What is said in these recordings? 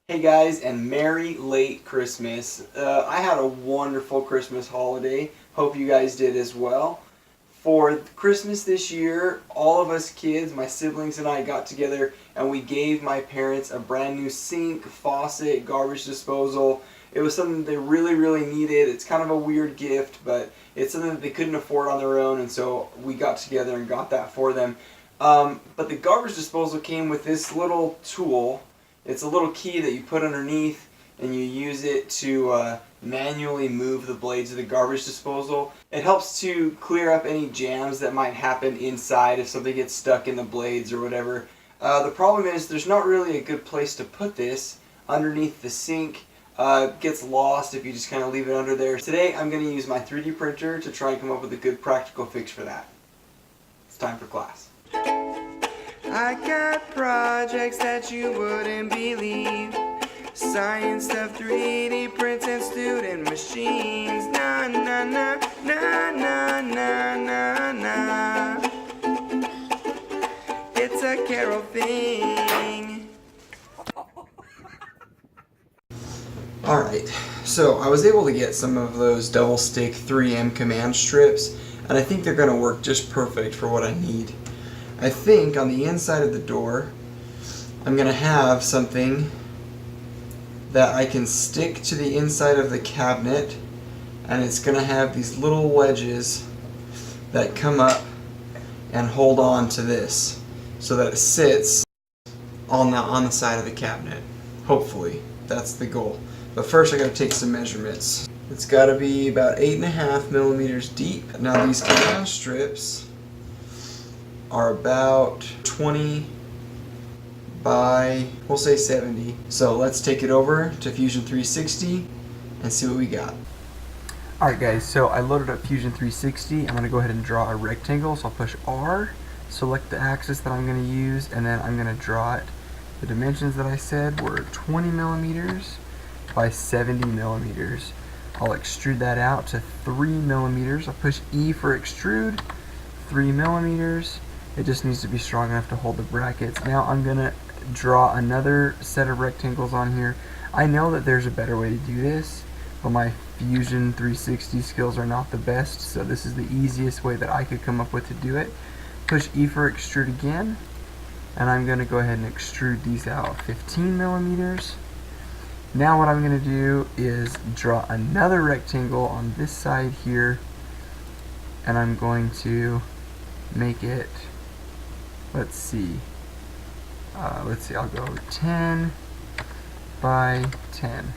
Hey guys, and Merry late Christmas. I had a wonderful Christmas holiday. Hope you guys did as well. For Christmas this year, all of us kids, my siblings and I got together and we gave my parents a brand new sink, faucet, garbage disposal. It was something they really needed. It's kind of a weird gift, but it's something that they couldn't afford on their own, and so we got together and got that for them. But the garbage disposal came with this little tool. It's a little key that you put underneath and you use it to manually move the blades of the garbage disposal. It helps to clear up any jams that might happen inside if something gets stuck in the blades or whatever. The problem is there's not really a good place to put this underneath the sink. It gets lost if you just kind of leave it under there. Today I'm going to use my 3D printer to try and come up with a good practical fix for that. It's time for class. I got projects that you wouldn't believe. Science stuff, 3D prints and student machines. Na na na na na na na na. It's a Carol thing. Alright, so I was able to get some of those double stick 3M command strips, and I think they're going to work just perfect for what I need. I think on the inside of the door I'm going to have something that I can stick to the inside of the cabinet, and it's going to have these little wedges that come up and hold on to this so that it sits on the side of the cabinet. Hopefully, that's the goal. But first I got to take some measurements. It's got to be about 8.5 millimeters deep. Now these command strips are about 20 by, we'll say 70. So let's take it over to Fusion 360 and see what we got. Alright guys, so I loaded up Fusion 360. I'm going to go ahead and draw a rectangle. So I'll push R, select the axis that I'm going to use, and then I'm going to draw it. The dimensions that I said were 20 millimeters by 70 millimeters. I'll extrude that out to 3 millimeters. I'll push E for extrude, 3 millimeters. It just needs to be strong enough to hold the brackets. Now I'm going to draw another set of rectangles on here. I know that there's a better way to do this, but my Fusion 360 skills are not the best, so this is the easiest way that I could come up with to do it. Push E for extrude again, and I'm going to go ahead and extrude these out 15 millimeters. Now what I'm going to do is draw another rectangle on this side here, and I'm going to make it, let's see, I'll go 10 by 10.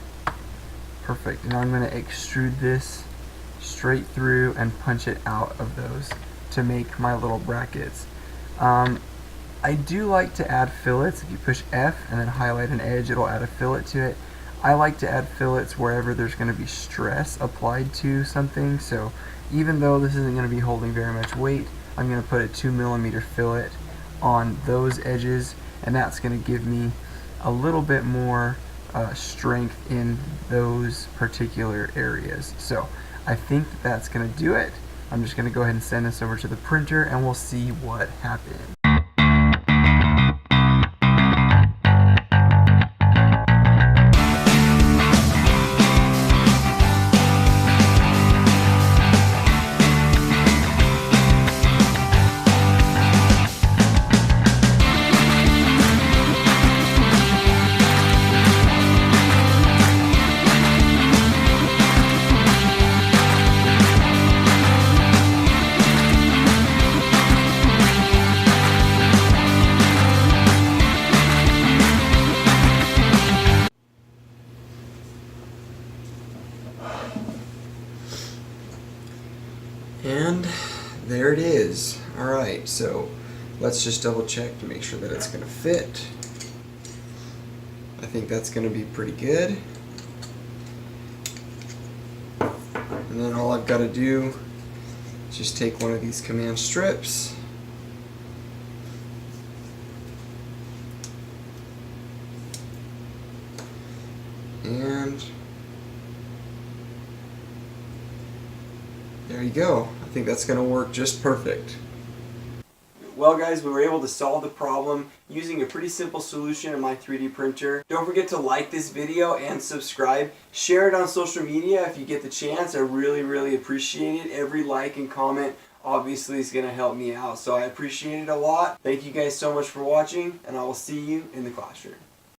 Perfect. Now I'm going to extrude this straight through and punch it out of those to make my little brackets. I do like to add fillets. If you push F and then highlight an edge, it'll add a fillet to it. I like to add fillets wherever there's going to be stress applied to something, so even though this isn't going to be holding very much weight, I'm going to put a 2 millimeter fillet on those edges, and that's going to give me a little bit more strength in those particular areas. So I think that's going to do it. I'm just going to go ahead and send this over to the printer and we'll see what happens. And there it is. Alright, so let's just double check to make sure that it's going to fit. I think that's going to be pretty good. And then all I've got to do is just take one of these command strips and there you go. I think that's going to work just perfect. Well guys, we were able to solve the problem using a pretty simple solution in my 3D printer. Don't forget to like this video and subscribe. Share it on social media if you get the chance. I really appreciate it. Every like and comment obviously is going to help me out. So I appreciate it a lot. Thank you guys so much for watching, and I will see you in the classroom.